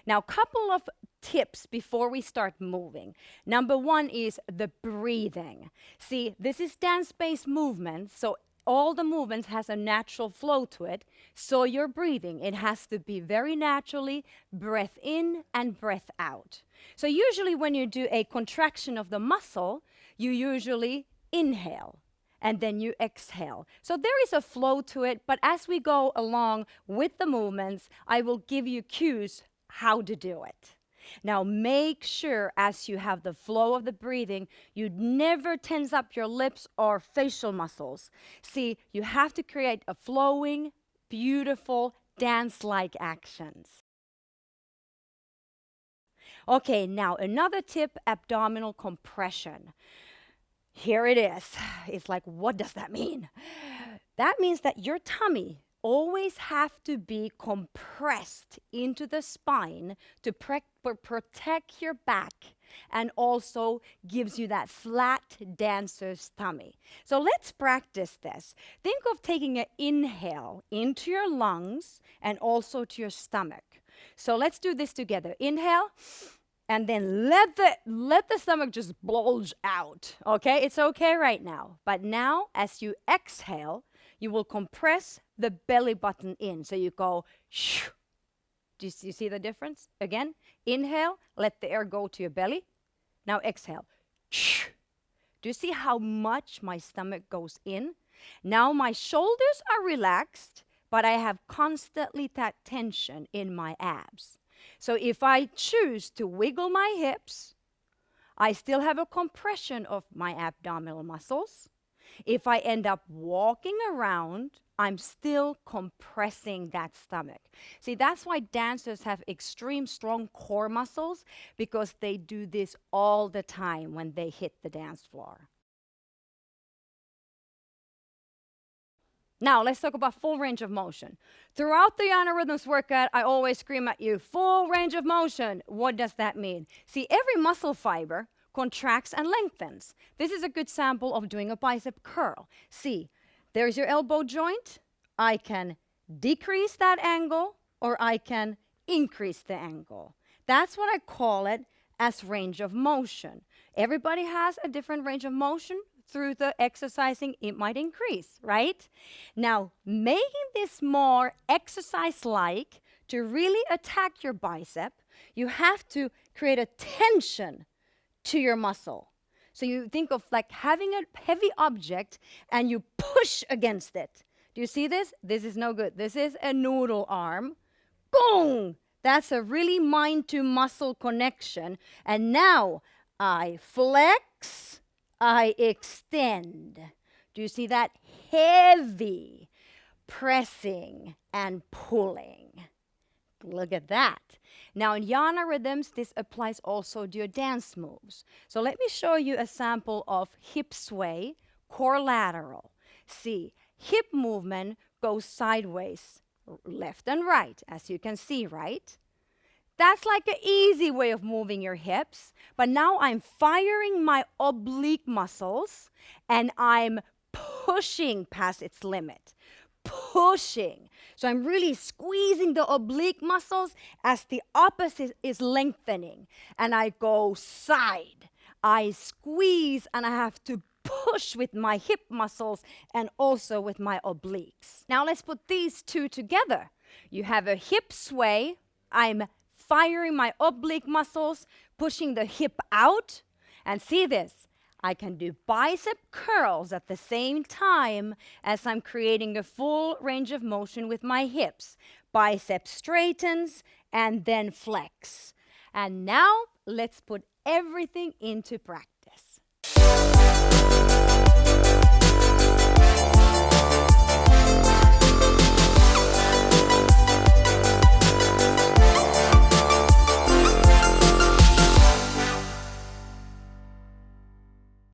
Now, couple of tips before we start moving. Number one is the breathing. See, this is dance-based movement, so all the movements has a natural flow to it. So your breathing, it has to be very naturally breath in and breath out. So usually when you do a contraction of the muscle, you usually inhale and then you exhale. So there is a flow to it, but as we go along with the movements, I will give you cues how to do it. Now make sure as you have the flow of the breathing, you never tense up your lips or facial muscles. See, you have to create a flowing, beautiful, dance-like actions. Okay, now another tip, abdominal compression. Here it is. It's like, what does that mean? That means that your tummy always have to be compressed into the spine to protect your back and also gives you that flat dancer's tummy. So let's practice this. Think of taking an inhale into your lungs and also to your stomach. So let's do this together. Inhale. And then let the stomach just bulge out, okay? It's okay right now. But now, as you exhale, you will compress the belly button in. So you go, shoo. Do you see the difference? Again, inhale, let the air go to your belly. Now exhale, shoo. Do you see how much my stomach goes in? Now my shoulders are relaxed, but I have constantly that tension in my abs. So if I choose to wiggle my hips, I still have a compression of my abdominal muscles. If I end up walking around, I'm still compressing that stomach. See, that's why dancers have extreme strong core muscles, because they do this all the time when they hit the dance floor. Now, let's talk about full range of motion. Throughout the Yana Rhythms workout, I always scream at you, full range of motion. What does that mean? See, every muscle fiber contracts and lengthens. This is a good sample of doing a bicep curl. See, there's your elbow joint. I can decrease that angle or I can increase the angle. That's what I call it as range of motion. Everybody has a different range of motion. Through the exercising, it might increase, right? Now, making this more exercise-like to really attack your bicep, you have to create a tension to your muscle. So you think of like having a heavy object and you push against it. Do you see this? This is no good. This is a noodle arm. Boom! That's a really mind to muscle connection. And now I flex, I extend. Do you see that? Heavy pressing and pulling. Look at that. Now in Yana Rhythms, this applies also to your dance moves. So let me show you a sample of hip sway, core lateral. See, hip movement goes sideways, left and right, as you can see, right? That's like an easy way of moving your hips. But now I'm firing my oblique muscles and I'm pushing past its limit. Pushing. So I'm really squeezing the oblique muscles as the opposite is lengthening. And I go side. I squeeze and I have to push with my hip muscles and also with my obliques. Now let's put these two together. You have a hip sway. I'm firing my oblique muscles, pushing the hip out. And see this. I can do bicep curls at the same time as I'm creating a full range of motion with my hips. Bicep straightens and then flex. And now let's put everything into practice.